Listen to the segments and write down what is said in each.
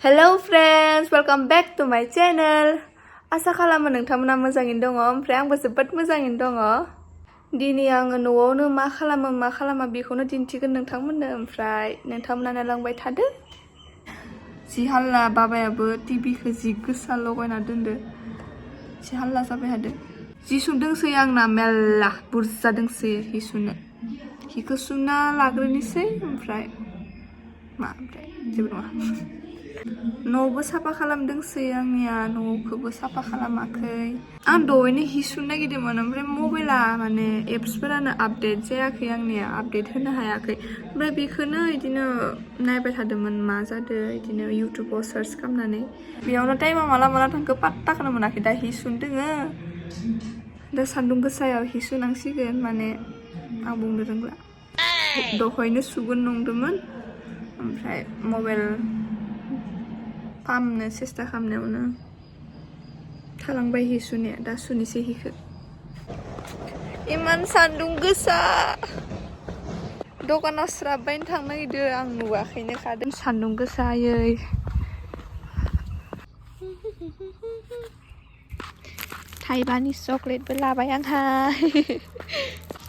Hello friends, welcome back to my channel. Asa khalamo nोंथांमोना मोजाङैनो दङ ओमफ्राय आंबो जोबोद मोजाङैनो दङ. दिनै आङो न'आवनो मा खालामा बेखौनो दिन्थिगोन नोंथांमोननो ओमफ्राय नोंथांमोना नायलांबाय थादो. जि हाल्ला बाबायाबो टिभिखौ जि गोसा लगायना दोनदो. जि हाल्ला जाबाय थादो. जि सुदोंसै आंना मेल्ला बुरजा दोंसै हि सुनो. हिखौ सुना लाग्रोनोसै ओमफ्राय जेबो नङा. न'बो साफा खालामदोंसै आंनिया न'खौबो साफा खालामाखै आं दहायनो हि सुनो नागिरदोंमोन ओमफ्राय मबाइला माने एप्सफोरानो आपडेट जायाखै आंनिया आपडेट होनो हायाखै ओमफ्राय बेखौनो इदिनो नायबाय थादोंमोन मा जादों इदिनो इउटुबाव सार्च खालामनानै बेयावनो टाइमा माला थांखो पात्ताखौनो मोनाखै दा हि सुनो दोङो दा सान्दुं गोसायाव हि सुनांसिगोन माने आं बुंनो रोंला दहायनो सुगोन नंदोंमोन ओमफ्राय मबाइल फाहामनो सेस्था खालामनायावनो थालांबाय हि सुनाया दा सुनिसै हिखौ इमान सान्दुं गोसा दखानाव स्राब बायनो थांनो नागिरदों आं नुवाखैनो खादों सान्दुं गोसायै थाइबानि चकलेटबो लाबाय आंहा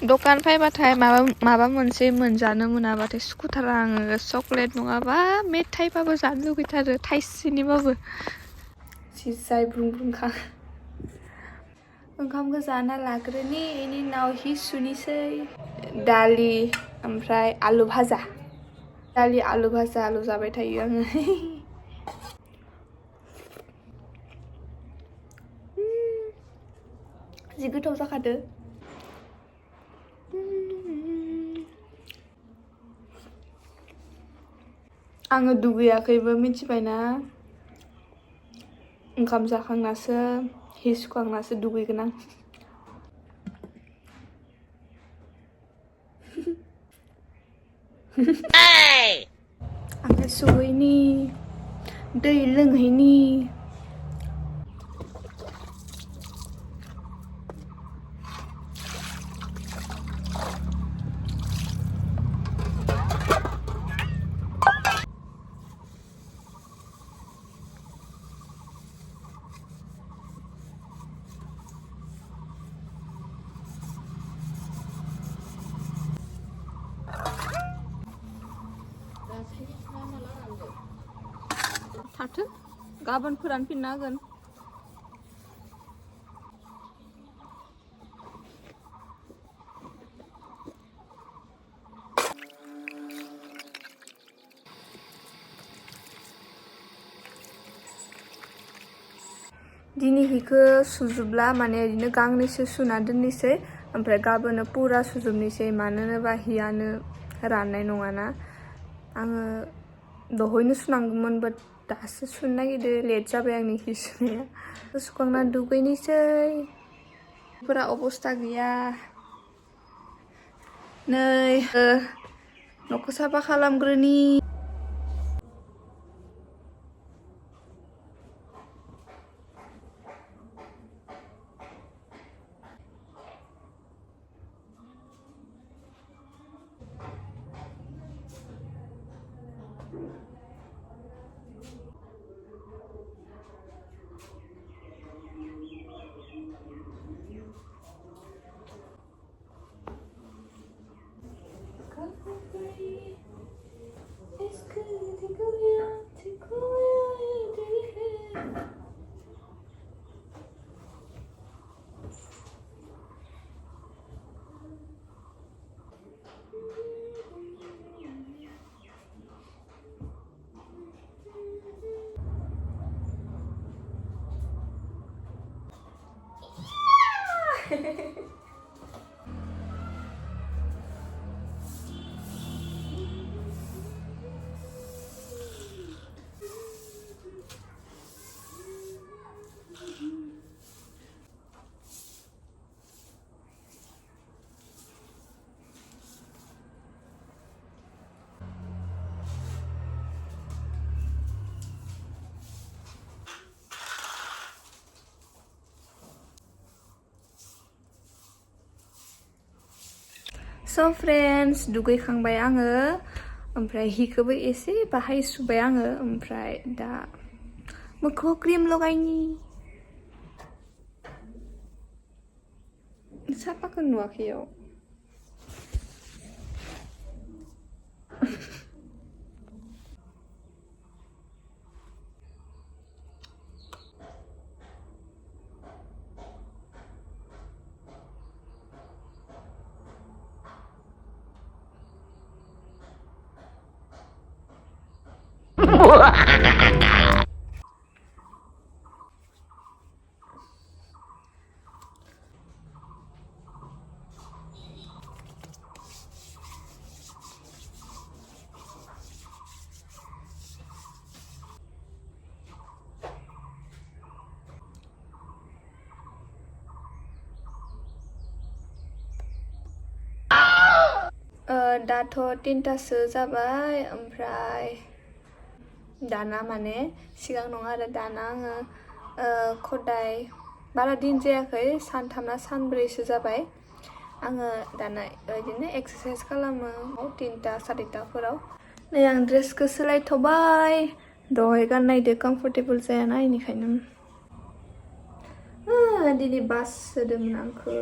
दखान फैबाथाय माबा मोनसे मोनजानो मोनाबाथाय सुखुथारा आङो चकलेट नङाबा मेथाइबाबो जानो लुगैथारो थाइसेनिबाबो जि जाय ब्रुंखा ओंखामखौ जाना लाग्रोनि इनि उनाव हि सुनिसै दालि ओमफ्राय आलु भाजा दालि आलु भाजा आलु जाबाय थायो आङो जि गोथाव जाखादो आङो दुगैयाखैबो मिथिबायना ओंखाम जाखांनासो हि सुखांनासो दुगैगोन आं आखाइ सुहैनि दै लोंहैनि थाथो गाबोन फोरानफिनना होगोन दिनै हिखौ सुजोबला माने ओरैनो गांनैसो सुना दोननोसै ओमफ्राय गाबोनो पुरा सुजोबनोसै मानो होनोबा हियानो राननाय नङाना आङो दहायनो सुनांगौमोन बाट दासो सुनो नागिरदों लेट जाबाय आंनि हि सुनाया सुखांना दुगैनोसै फोरा अबस्था गैया नै न'खौ साफा खालामग्रोनि So friends, दुगैखांबाय आङो ओमफ्राय हिखौबो एसे बाहाय सुबाय आङो ओमफ्राय दा मोखाङाव क्रिम लगायनि साफाखौ नुवाखै इयाव दाथ' 3टासो जाबाय ओमफ्राय दाना माने सिगां नङा आरो दाना आङो खदाय बारा दिन जायाखै सानथाम ना सानब्रैसो जाबाय आङो दाना बिदिनो एक्सारसाइज खालामो 3टा 4टाफोराव नै आं ड्रेसखौ सोलायथ'बाय दहाय गाननायदो कमफर्टेबल जायाना बेनिखायनो दिनै बास होदोंमोन आंखौ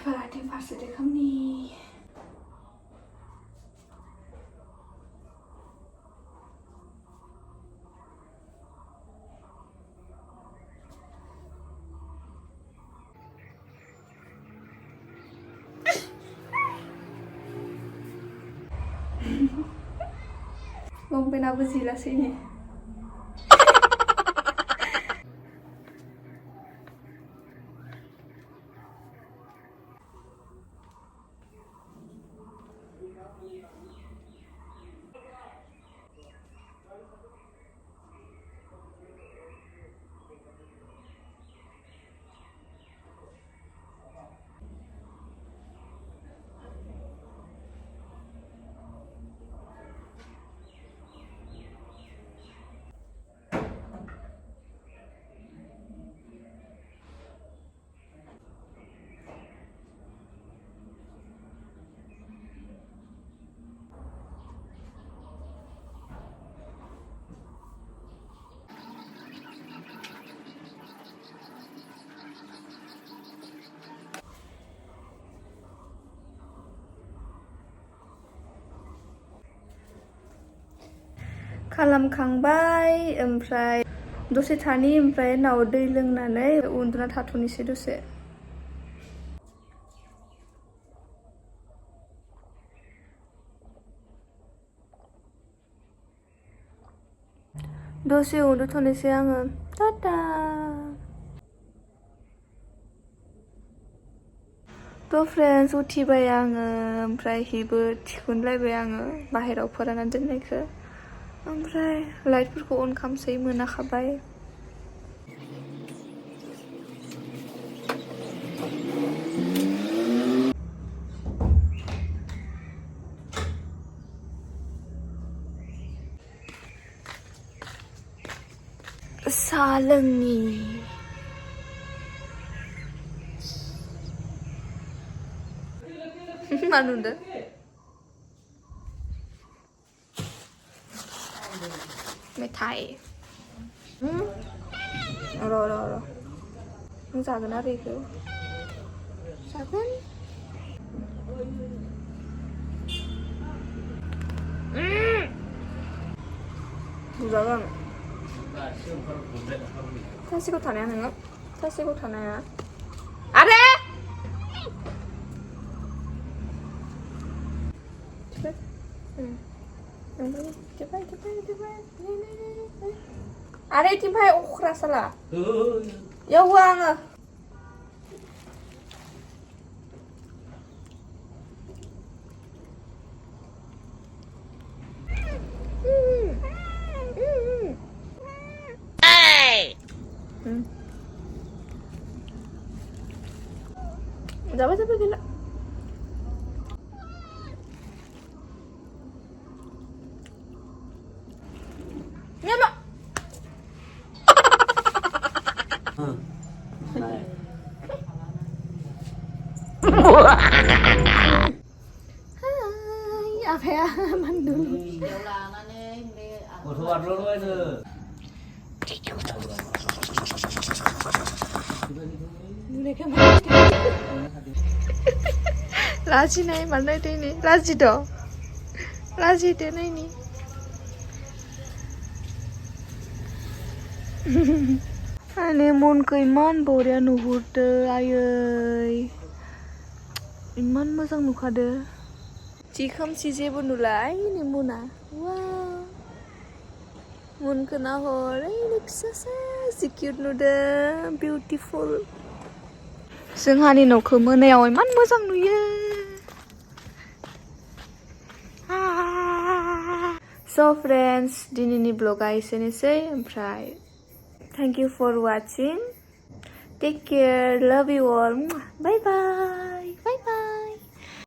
Parating farsa kami. Lompen aku sila sini. खालामखांबाय ओमफ्राय दसे थानि ओमफ्राय उनाव दै लोंनानै उन्दुना थाथ'नोसै दसे दसे उन्दुथ'नोसै आङो टाटा थ' फ्रेन्ड्स उथिबाय आङो ओमफ्राय हिबो थिखुनलायबाय आङो बाहेराव फोरानना दोननायखौ ओमफ्राय लाइटफोरखौ अन खालामसै मोनाखाबाय साहा लोंनि मा नुदों मेथाइ र' नों जागोन आरो बेखौ जागोन बुजागोन सासेखौ थानाया नोङो सासेखौ थानाया आरे Ada timpai ukra salah. Ya uang. Dapat gila. Nyama. Hai, apa ya mandul. Laji nahi mana ini? Laji do. Laji deh ini. Ane mon ke iman boria nuhurde ayai. Iman मोजां नुखादो. जि खोमसि जेबो नुला आइनि मना. वाव. मनखौ नाहर ओइनै फिसासा जि किउट नुदों. Beautiful. जोंहानि न'खौ मोनायाव इमान मोजां नुयो. So friends, दिनैनि ब्लगा एसेनोसै ओमफ्राय thank you for watching. Take care. Love you all. Bye bye. Bye bye.